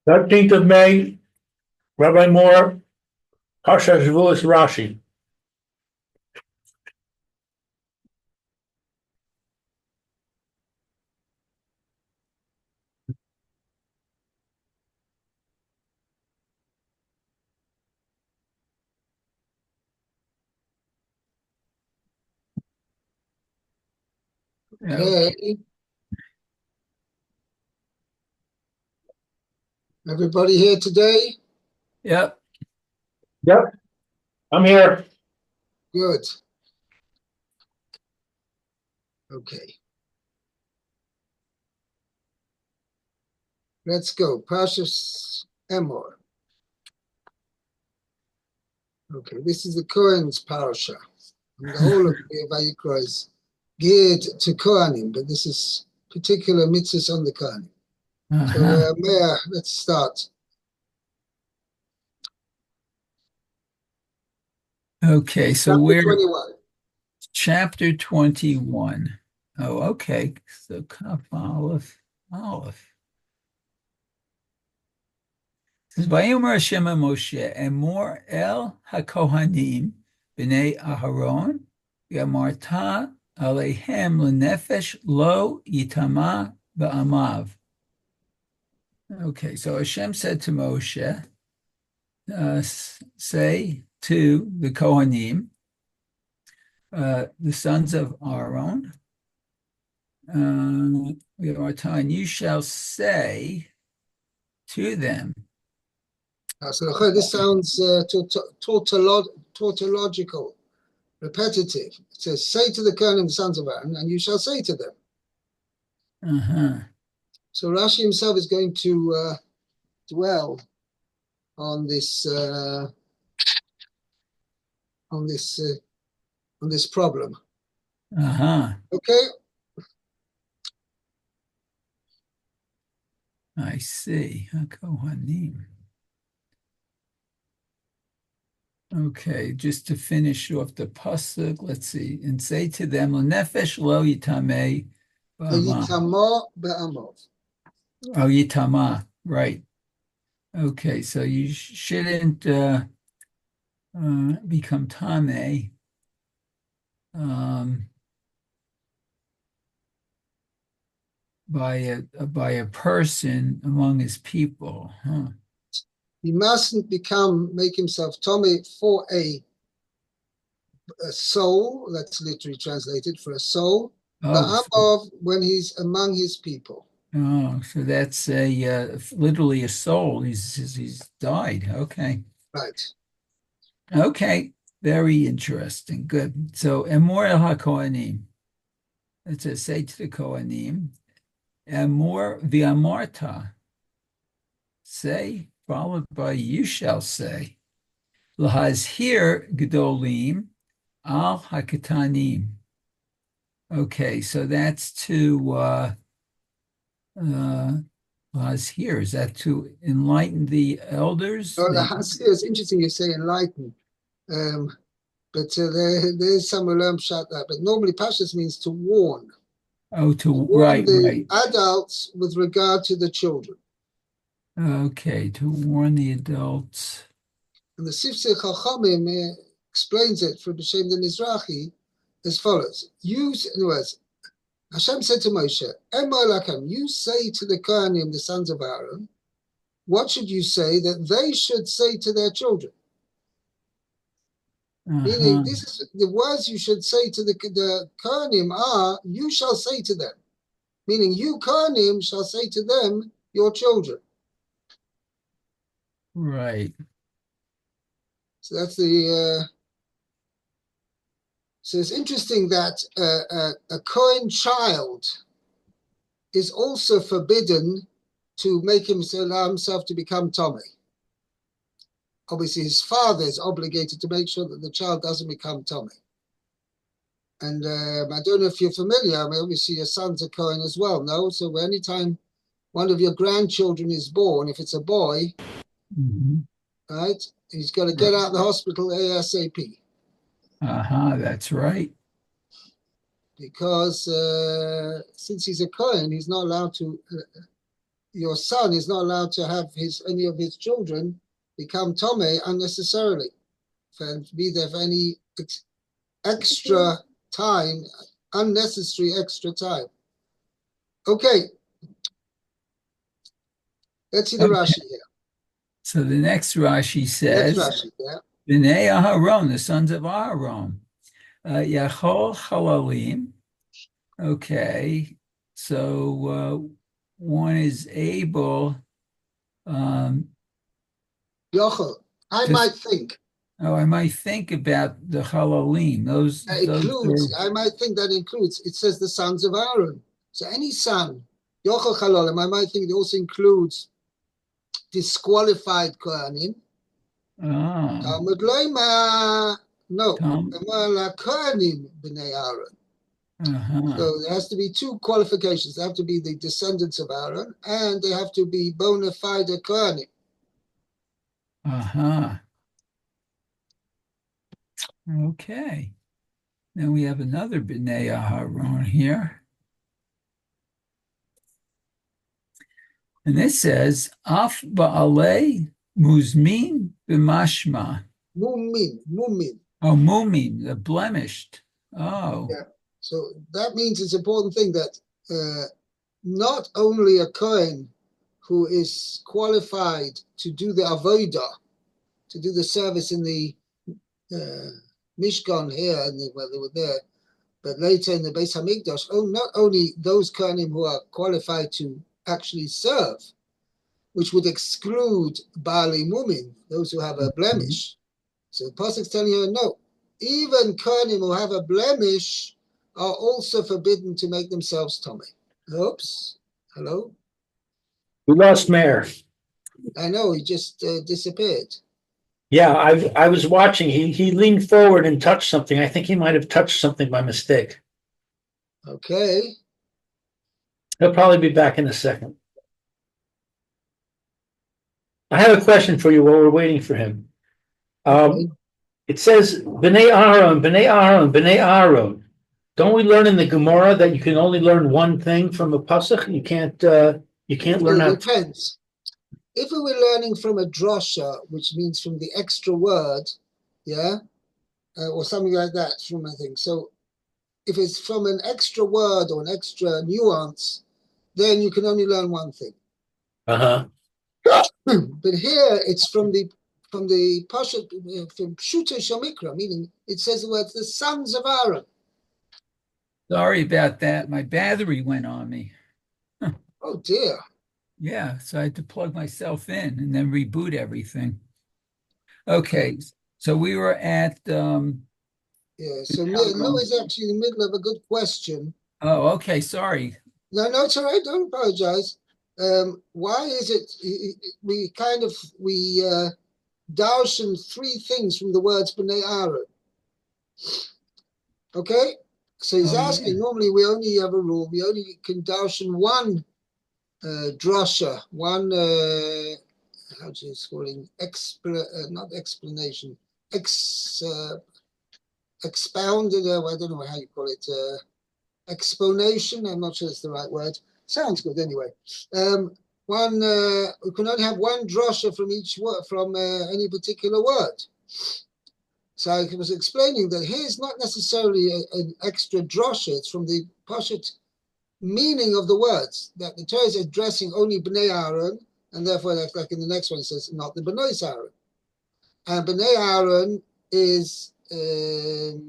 13th of May, Rabbi Emor, Parsha Hashavua Rashi. Hey, everybody here today? Yep. Yep, I'm here. Good. Okay. Let's go. Parsha Emor. Okay, this is the Kohen's Parsha. And the whole of the Vayikra is geared to Kohanim, but this is particular mitzvahs on the Kohanim. So, Meir, let's start. Okay, so Chapter we're 21. chapter 21. Oh, okay. So Kaf Aleph. It says, Vayomer Hashem Moshe, Emor el HaKohanim, B'nai Aharon, Yamarta Aleihem Lenefesh Lo Yitama Ba'amav. Okay, so Hashem said to Moshe, say to the Kohanim, the sons of Aaron, you shall say to them. So this sounds tautological, repetitive. It says, say to the Kohanim, the sons of Aaron, and you shall say to them. So Rashi himself is going to dwell on this problem. Okay. I see. Kohanim. Okay, just to finish off the pasuk, let's see, and say to them, "Nefesh lo yitameh Yitama ba'amov." Oh, yitama, right? Okay, so you shouldn't become tame. By a person among his people, He mustn't make himself Tommy for a soul. That's literally translated for a soul. Ba'amov, when he's among his people. Oh, so that's literally a soul. He's died. Okay. Right. Okay. Very interesting. Good. So Emor el HaKohanim. It says, say to the Kohanim, Emor v'amarta. Say, followed by you shall say. Lahazhir gedolim al hakatanim. Okay, so that's to Lahazhir. Is that to enlighten the elders? Oh, it's interesting you say enlighten. But there's some Ulam shot that. But normally Pashas means to warn. Oh, to warn the adults with regard to the children. Okay, to warn the adults. And the Sifsei Chachamim explains it for B'Shem the Mizrahi as follows. In other words, Hashem said to Moshe, Emor Lakem, you say to the Kohanim, the sons of Aaron, what should you say that they should say to their children? Meaning, this is the words you should say to the Kohanim are, you shall say to them. Meaning, you Kohanim shall say to them, your children. Right. So that's the. So it's interesting that a Kohen child is also forbidden to make allow himself to become Tomei. Obviously, his father is obligated to make sure that the child doesn't become Tomei. And I don't know if you're familiar. I mean, obviously, your son's a Kohen as well, no? So anytime one of your grandchildren is born, if it's a boy, right, he's got to get out of the hospital ASAP. That's right. Because since he's a Kohen, he's not allowed to your son is not allowed to have any of his children become Tomei unnecessarily, and be there for any extra time, unnecessary extra time. Okay, let's see the Okay. Rashi here. So the next Rashi Next says, Rashi, yeah. B'nai Aharon, the sons of Aharon, Yachol Chalalim. Okay, so one is able. Yochel, I might think. Oh, I might think about the Chalalim. Those Includes, are, I might think that includes, it says the sons of Aaron. So any son, Yochel Chalalim, I might think it also includes disqualified Kohanim. Talmud Loima, no, Kohanim b'nei Aaron. So there has to be two qualifications. They have to be the descendants of Aaron, and they have to be bona fide Kohanim. Okay. Then we have another B'nai Aharon here. And it says, Af Ba'alei Muzmin B'mashma. Mumin. Oh, Mumin, the blemished. Oh. Yeah. So that means it's an important thing that not only a Kohen who is qualified to do the Avodah, to do the service in the Mishkan here, and where they were there, but later in the Beis Hamikdash, not only those Kohanim who are qualified to actually serve, which would exclude Baalei Mumin, those who have a blemish. So the Pasuk's telling you, no, even Kohanim who have a blemish are also forbidden to make themselves Tomei. Oops. Hello? We lost Mayor. I know, he just disappeared. Yeah, I was watching. He leaned forward and touched something. I think he might have touched something by mistake. Okay. He'll probably be back in a second. I have a question for you while we're waiting for him. It says, B'nai Aaron, B'nai Aaron, B'nai Aaron. Don't we learn in the Gemara that you can only learn one thing from a pasuk? You can't learn It depends. If we were learning from a drosha, which means from the extra word, yeah, or something like that from a thing. So if it's from an extra word or an extra nuance, then you can only learn one thing. Uh-huh. But here it's from the Parsha, from Pshuto Shamikra, meaning it says the words, the sons of Aaron. Sorry about that. My battery went on me. Oh dear. Yeah, so I had to plug myself in and then reboot everything. Okay, so we were at yeah, so Lou is actually in the middle of a good question. Oh, okay, sorry. No, it's all right, don't apologize. Why is it we darshan three things from the words B'nai Aaron? Okay, so he's asking, normally we only have a rule, we only can darshan one drasha, one how do you call it? Not explanation, expounded. I don't know how you call it. Explanation. I'm not sure it's the right word. Sounds good anyway. We can only have one drasha from each word, from any particular word. So I was explaining that here's not necessarily an extra drasha. It's from the Pashat meaning of the words, that the Torah is addressing only B'nai Aaron, and therefore, like in the next one, it says not the B'nai Aaron. And B'nai Aaron is the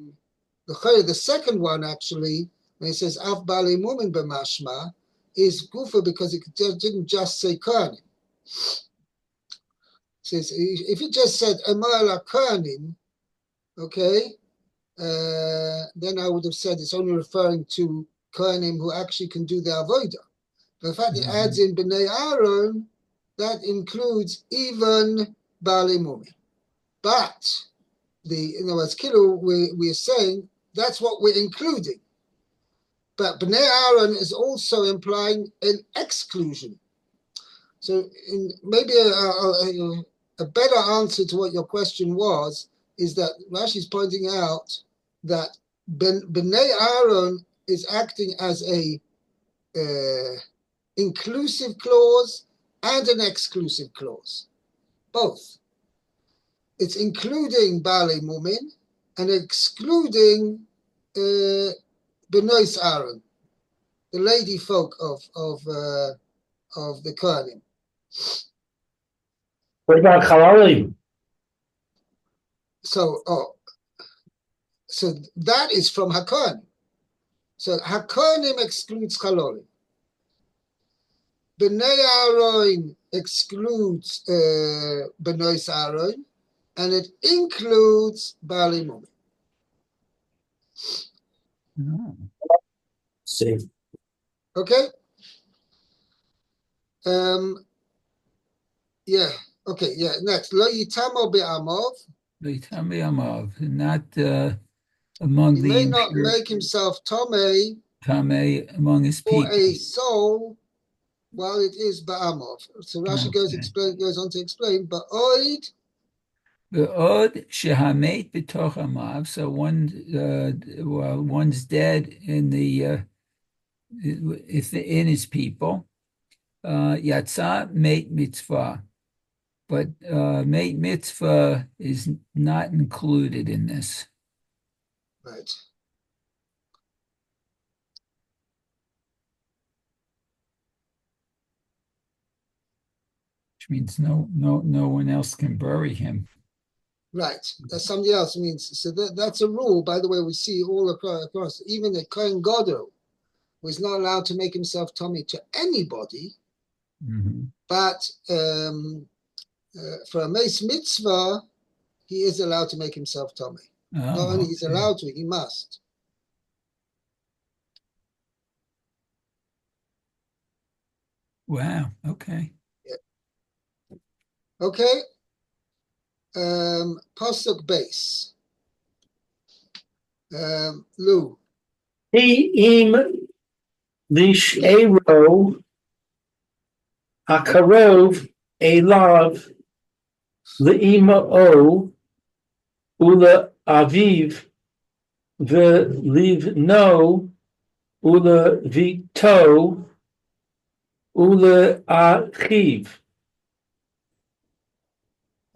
second one actually, when it says Af Baalei Mumin b'mashma, is Gufa because it didn't just say Kohanim. Says if it just said Emor la Kohanim, okay, then I would have said it's only referring to Kohanim who actually can do the avodah. But the fact it adds in B'nai Aaron, that includes even Baalei Mumin. But in other words, Kilo, we're saying that's what we're including. But B'nai Aaron is also implying an exclusion. So maybe a better answer to what your question was is that Rashi is pointing out that B'nai Aaron is acting as a inclusive clause and an exclusive clause, both. It's including Baalei Mumin and excluding Benois Aaron, the lady folk of the Kohanim. What about Chalalim? So that is from HaKohanim. So HaKohanim excludes Chalolim. Bnei Aaron excludes Benois Aaron, and it includes Baalei Mumin. Oh. See. Okay? Yeah. Okay, yeah. Next. Lo yitamo be'amov. Not among He the may not impure, make himself Tomei Tameh among his for people. a soul while it is Ba'amov. So Rashi goes on to explain, but Oid, Ve'od shehamet b'toch amav. So one's dead in his people. Yatsa mate mitzvah, but mate mitzvah is not included in this. right. Which means no one else can bury him. Right. That's somebody else means. So that's a rule, by the way, we see all across. Even the Kohen Gadol was not allowed to make himself Tomei to anybody, but for a Meis Mitzvah, he is allowed to make himself Tomei. Not only he's allowed to, he must. Wow. Okay. Yeah. Okay. Pasuk base. Lou. Im lish'ero hakarov elav le'ima'o ula aviv ve'livno ula vito ula achiv,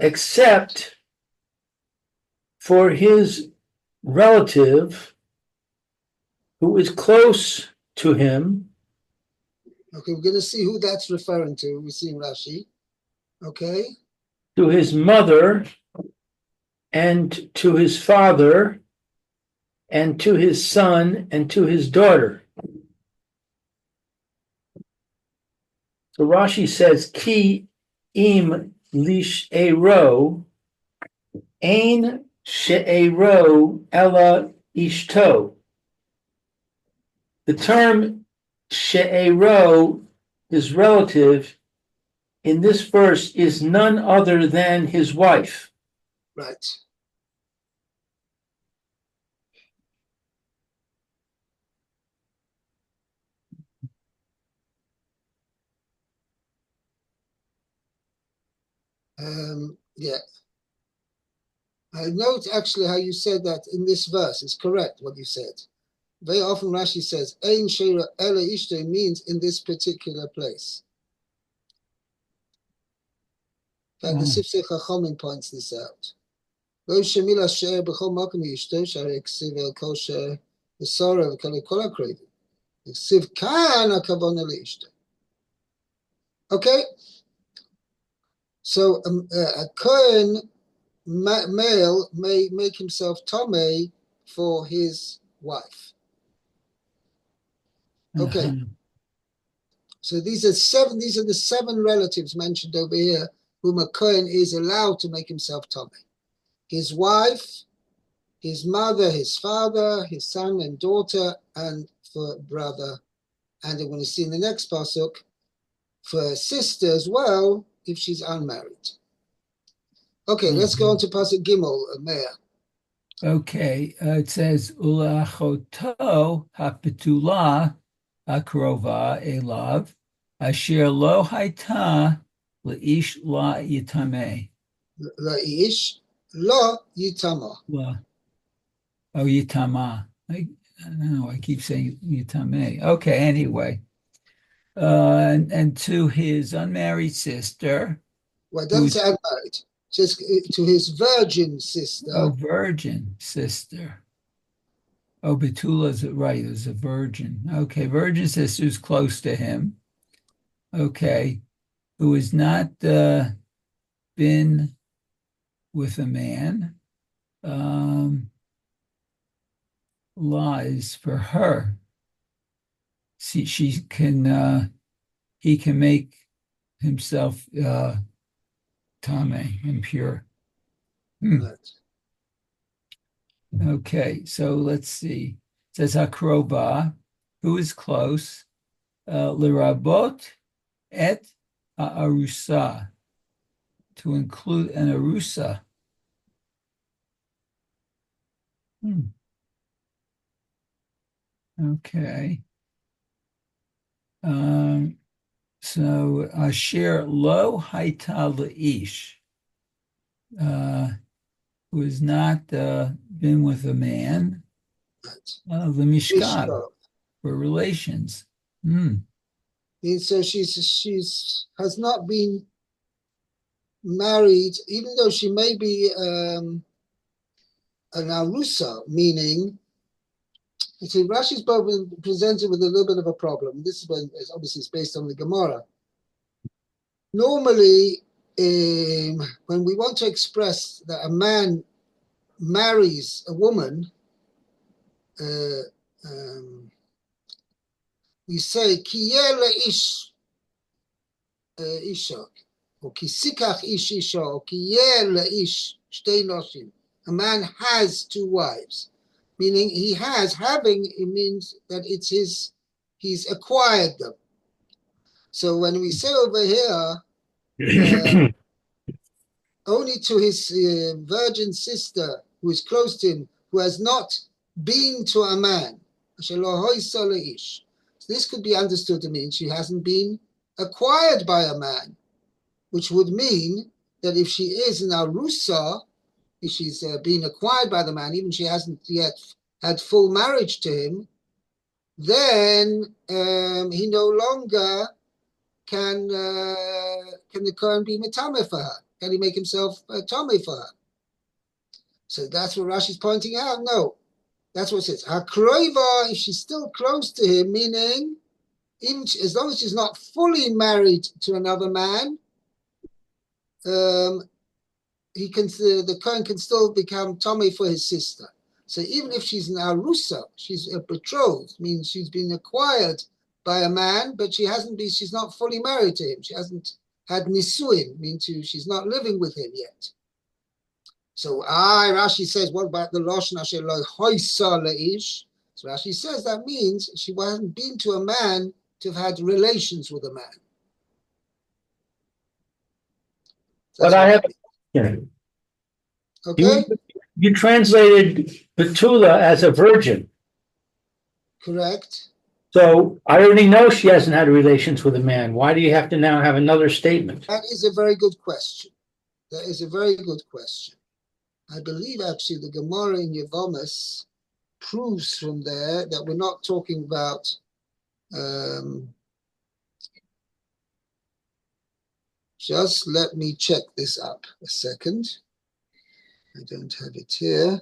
except for his relative who is close to him. Okay, we're going to see who that's referring to. We see in Rashi. Okay. To his mother, and to his father, and to his son, and to his daughter. So Rashi says, Ki im lish'ero, ein she'ero ella ishto. The term she'ero, his relative, in this verse is none other than his wife. Right. Yeah. I note actually how you said that in this verse. It's correct what you said. Very often Rashi says, Ein she'ero ella ishto means in this particular place. In fact, the Sifsei Chachomim points this out. Lo shemila she'er b'chol makom ishto shari ksiv el kol she'er v'sora v'kol ha'kreivim. Ksiv kan ha'kavona le'ishto. Okay? So a Kohen male may make himself Tomei for his wife. Okay. So these are the seven relatives mentioned over here whom a Kohen is allowed to make himself Tomei. His wife, his mother, his father, his son and daughter, and for brother. And we're going to see in the next pasuk, for a sister as well, if she's unmarried. Okay, let's go on to pasuk Gimel, Meir. Okay, it says, Ulachoto hapetula akrova elav, asher lo haita leish la yitameh. La'ish lo yitama. Oh, yitama. I don't know, I keep saying yitameh. Okay, anyway. and to his unmarried sister, Well, it doesn't who's say unmarried. It says to his virgin sister. a virgin sister. Oh, Betula's right, is a virgin. Okay, virgin sister who's close to him. Okay, who has not been with a man, lies for her. See, she can he can make himself tame, impure. Right. Okay, so let's see. It says Hakroba, who is close, lirabot et arusa, to include an arusa. Okay. So Asher lo haita leish, who has not been with a man, the mishkav, Mishka. for relations. Hmm. And so she's has not been married, even though she may be an arusa, meaning. You see, Rashi's presented with a little bit of a problem. This is when obviously it's based on the Gemara. Normally, when we want to express that a man marries a woman, we say kiyeh ish isha, or kisikach ish isha, or kiyeh ish shtei noshim. A man has two wives, meaning he has. Having, it means that it's his. He's acquired them. So when we say over here, only to his virgin sister who is close to him, who has not been to a man. So this could be understood to mean she hasn't been acquired by a man, which would mean that if she is an arusa, if she's been acquired by the man, even she hasn't yet had full marriage to him, then he no longer can the Kohen be metame for her? Can he make himself tame for her? So that's what Rashi's pointing out. No, that's what it says. Hakroiva, if she's still close to him, meaning even as long as she's not fully married to another man, he can the Kohen can still become tame for his sister. So even if she's an arusa, she's a betrothed, means she's been acquired by a man, but she hasn't been. She's not fully married to him. She hasn't had nisuin, means she's not living with him yet. So Rashi says, what about the lashon asher lo hoisa leish? So Rashi says that means she hasn't been to a man to have had relations with a man. But I have, yeah. Okay, You translated Betula as a virgin. correct. So I already know she hasn't had relations with a man. Why do you have to now have another statement? That is a very good question. That is a very good question. I believe actually the Gemara in Yevomis proves from there that we're not talking about just let me check this up a second. I don't have it here.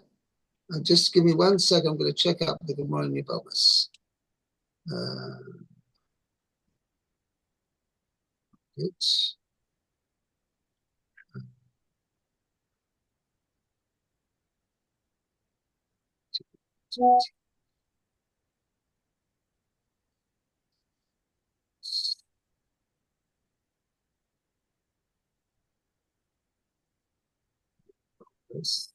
Just give me 1 second. I'm going to check out the Gemara in Yevomis. It's this.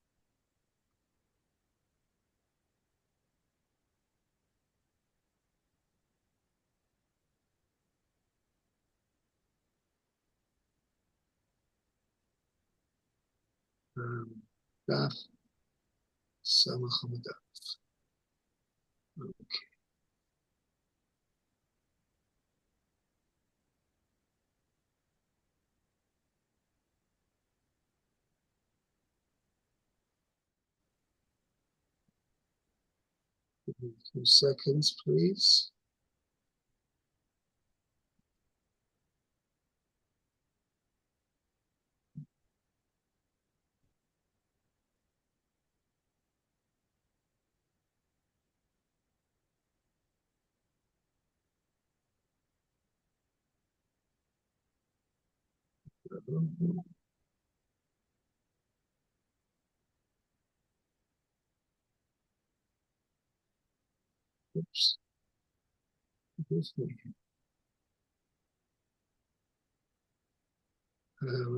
2 seconds, please. Oops.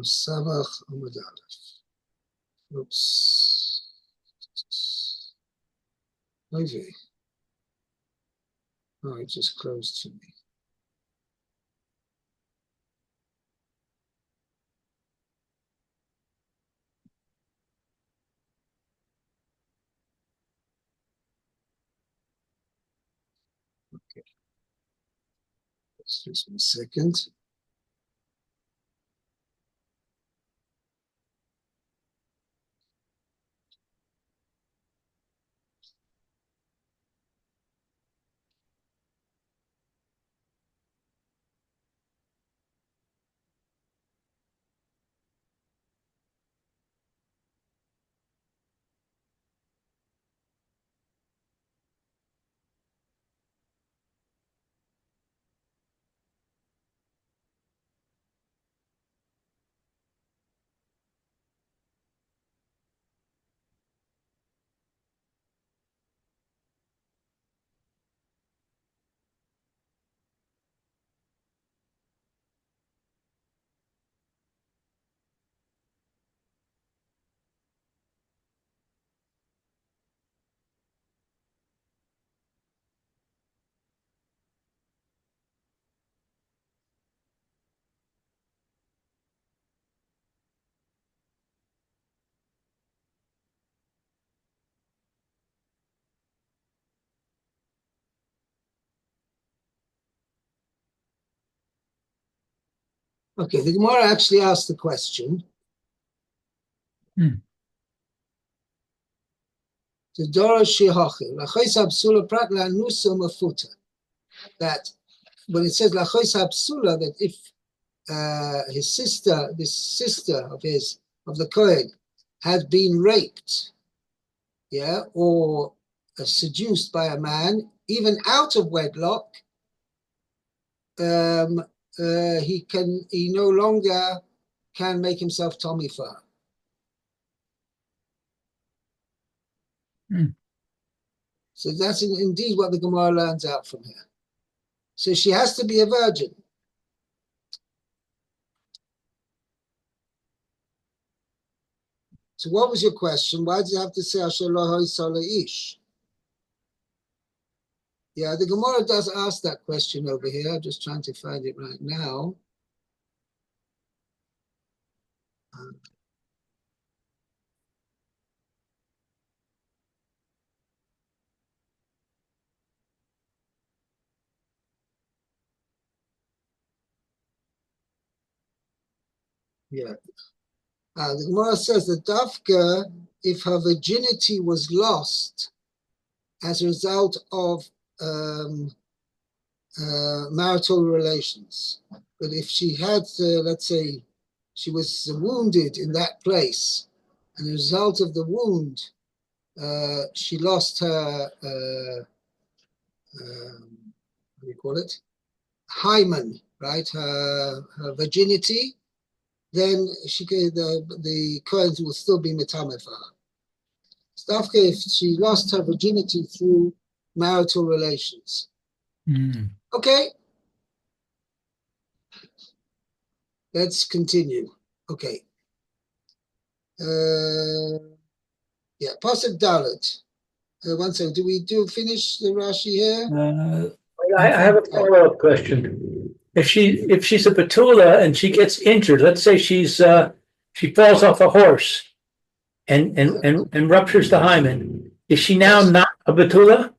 Samach Amud Aleph. Oops. Okay. Oh, it just closed to me. Okay. Just a second. Okay, the Gemara actually asked the question. Hmm. That when it says that if his sister, this sister of his, of the Kohen, had been raped, yeah, or seduced by a man, even out of wedlock, he no longer can make himself Tommy for her. Hmm. So that's indeed what the Gemara learns out from here. So she has to be a virgin. So what was your question? Why did you have to say Asher lo hoysala ish? Yeah, the Gemara does ask that question over here. I'm just trying to find it right now. Yeah. The Gemara says that Dafka, if her virginity was lost as a result of marital relations, but if she had, let's say, she was wounded in that place, and as a result of the wound, she lost her, what do you call it? Hymen, right? Her virginity, then she could, the Kohen will still be mitame for her. Stavka, if she lost her virginity through marital relations. Hmm. Okay. Let's continue. Okay. Yeah, Pasuk Dalet. One second. Do we finish the Rashi here? I have a follow-up question. If she's a Betula and she gets injured, let's say she falls off a horse and ruptures the hymen, is she now not a Betula?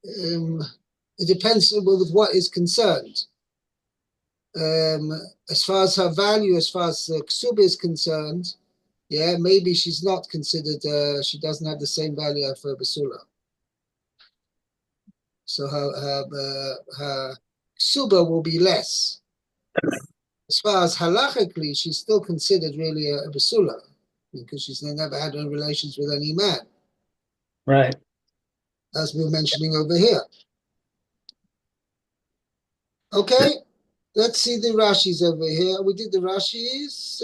It depends with what is concerned. As far as her value, as far as Ksub is concerned, yeah, maybe she's not considered, she doesn't have the same value as her Basula. So her Ksuba will be less. As far as halachically, she's still considered really a Basula because she's never had any relations with any man. Right. As we're mentioning over here. Okay, Let's see the Rashis over here. We did the Rashis.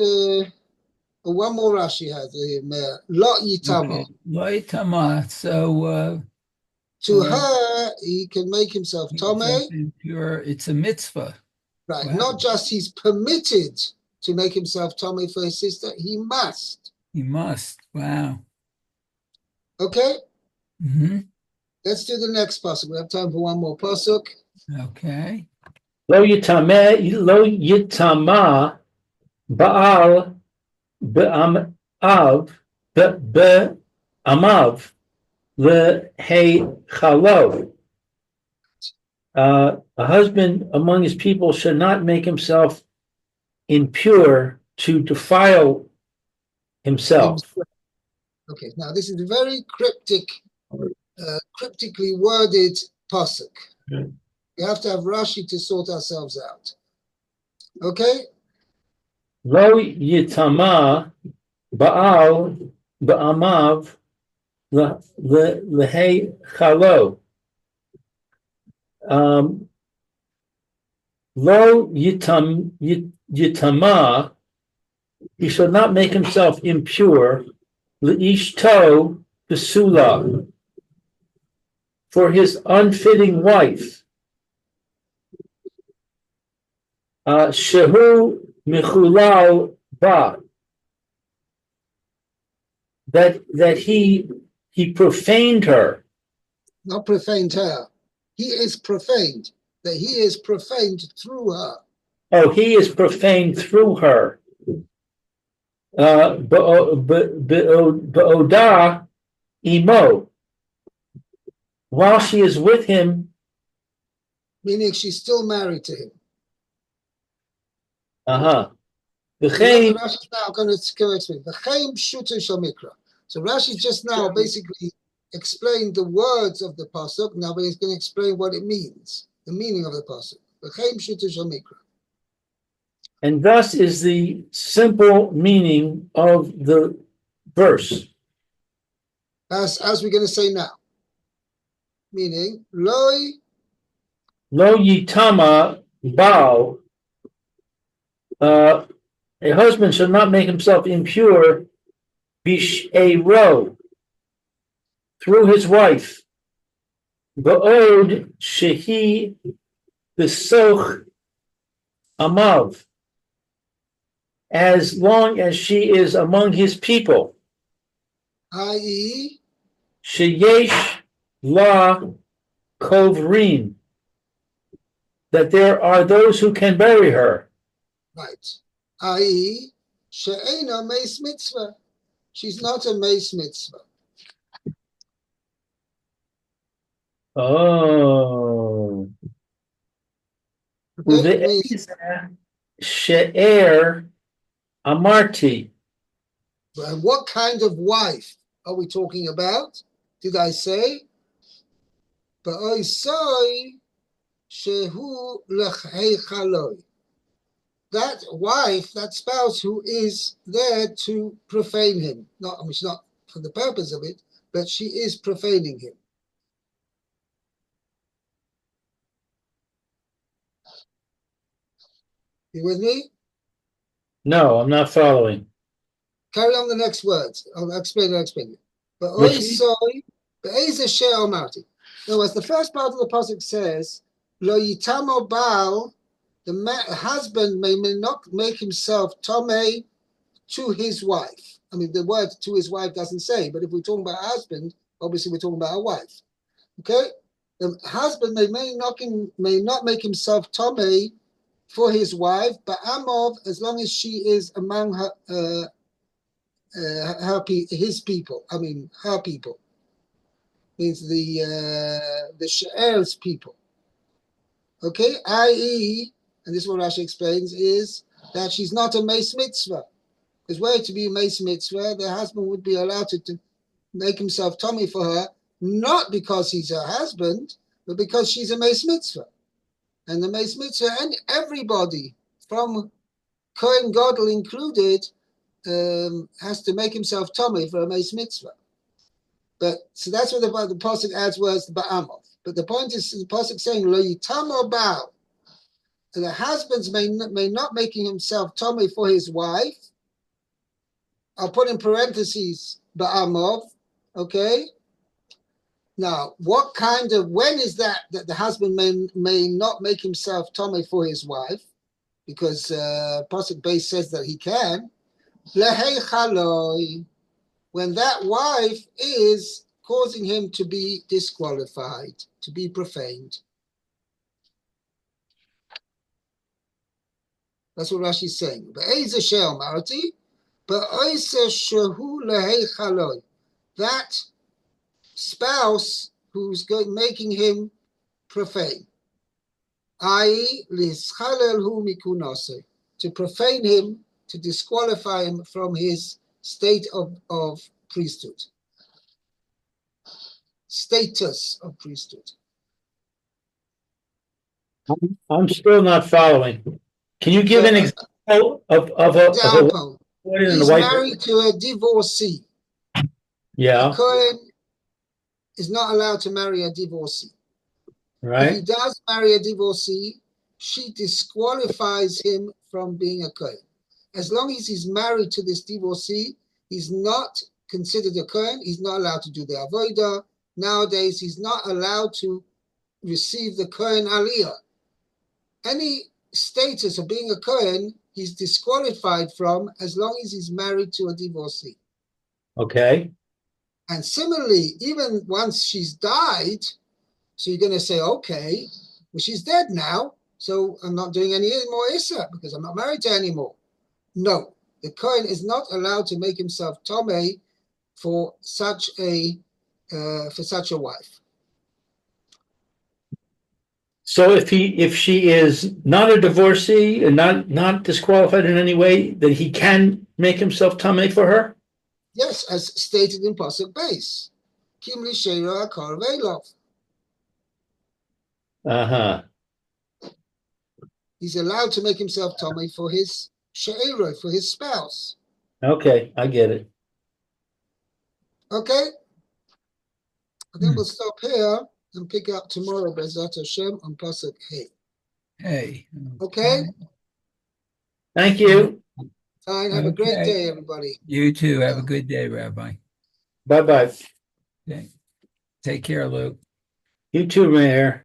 One more Rashi has him. Lo yitama. Okay. Loitama. So To her, he can make himself Tomei. impure. It's a mitzvah. Right. Wow. Not just he's permitted to make himself Tomei for his sister, he must. He must. Wow. Okay? Hmm. Let's do the next pasuk. We have time for one more pasuk. Okay. Lo yitama Baal be'amav be'amav leheichalo. A husband among his people should not make himself impure to defile himself. Okay, now this is a very cryptically worded pasuk. Okay. We have to have Rashi to sort ourselves out. Okay? Lo yitama Baal be'amav leheichalo. Lo yitama, he should not make himself impure, leishto besula, for his unfitting wife. Shehu michulal ba, that he profaned her. Not profaned her. He is profaned. That he is profaned through her. Oh, he is profaned through her. Be'odah imo, while she is with him. Meaning she's still married to him. Rashi Rashi now going to explain. So Rashi just now basically explained the words of the pasuk. Now he's going to explain what it means, the meaning of the pasuk. And thus is the simple meaning of the verse. As we're going to say now. Meaning, lo yitama baal, a husband should not make himself impure bish'ero, through his wife. Ba'od shehi besoch amav, as long as she is among his people. i.e. Sheyesh la kovrin, that there are those who can bury her. Right. I.e. she'ena meis mitzvah. She's not a meis mitzvah. Oh. Okay? She'er amarti. And what kind of wife are we talking about? Did I say? Ba'oisoi shehu lechei. That wife, that spouse who is there to profane him. Not, I mean, she's not for the purpose of it, but she is profaning him. You with me? No, I'm not following. Carry on the next words. I'll explain it. But in other words, the first part of the pasuk says, Lo yitamo baal, the husband may not make himself tomei to his wife. I mean, the word to his wife doesn't say, but if we're talking about a husband, obviously we're talking about a wife. Okay? The husband may not make himself tomei for his wife, but amov, as long as she is among his people. I mean, her people. Means the She'er's people. Okay? I.e., and this is what Rashi explains, is that she's not a meis mitzvah. Because were it to be a meis mitzvah, the husband would be allowed to make himself tummy for her, not because he's her husband, but because she's a meis mitzvah. And the meis mitzvah, and everybody, from Kohen Gadol included, has to make himself tummy for a meis mitzvah. But so that's what the pasuk adds words ba'amov. But the point is the pasuk saying lo yitamo baal. the husbands may not making himself Tomei for his wife. I'll put in parentheses ba'amov, okay? Now, when is that the husband may not make himself Tomei for his wife? Because Pasuk Base says that he can. Lehei chaloi, when that wife is causing him to be disqualified, to be profaned. That's what Rashi's saying. That spouse who's making him profane, i.e., to profane him, to disqualify him from his state of priesthood, status of priesthood. I'm still not following. Can you give an example of Example, he's wife? married to a divorcee. Yeah. A Kohen is not allowed to marry a divorcee. Right. If he does marry a divorcee, she disqualifies him from being a Kohen. As long as he's married to this divorcee, he's not considered a Kohen. He's not allowed to do the avodah. Nowadays, he's not allowed to receive the Kohen aliyah. Any status of being a Kohen, he's disqualified from as long as he's married to a divorcee. Okay. And similarly, even once she's died, so you're going to say, okay, well, she's dead now, so I'm not doing any more Issa because I'm not married to her anymore. No, the Kohen is not allowed to make himself Tomei for such a wife. So if she is not a divorcee and not disqualified in any way, then he can make himself tamei for her? Yes, as stated in Pasuk Base. Kim li sheira akar ve'lov. Uh-huh. He's allowed to make himself Tomei for his she'era, for his spouse. Okay, I get it. Okay? I think we'll stop here and pick up tomorrow, Bezat Hashem, on Pasuk Hey. Hey. Okay? Thank you. Fine. Have a great day, everybody. You too. Have a good day, Rabbi. Bye-bye. Okay. Take care, Luke. You too, Mayor.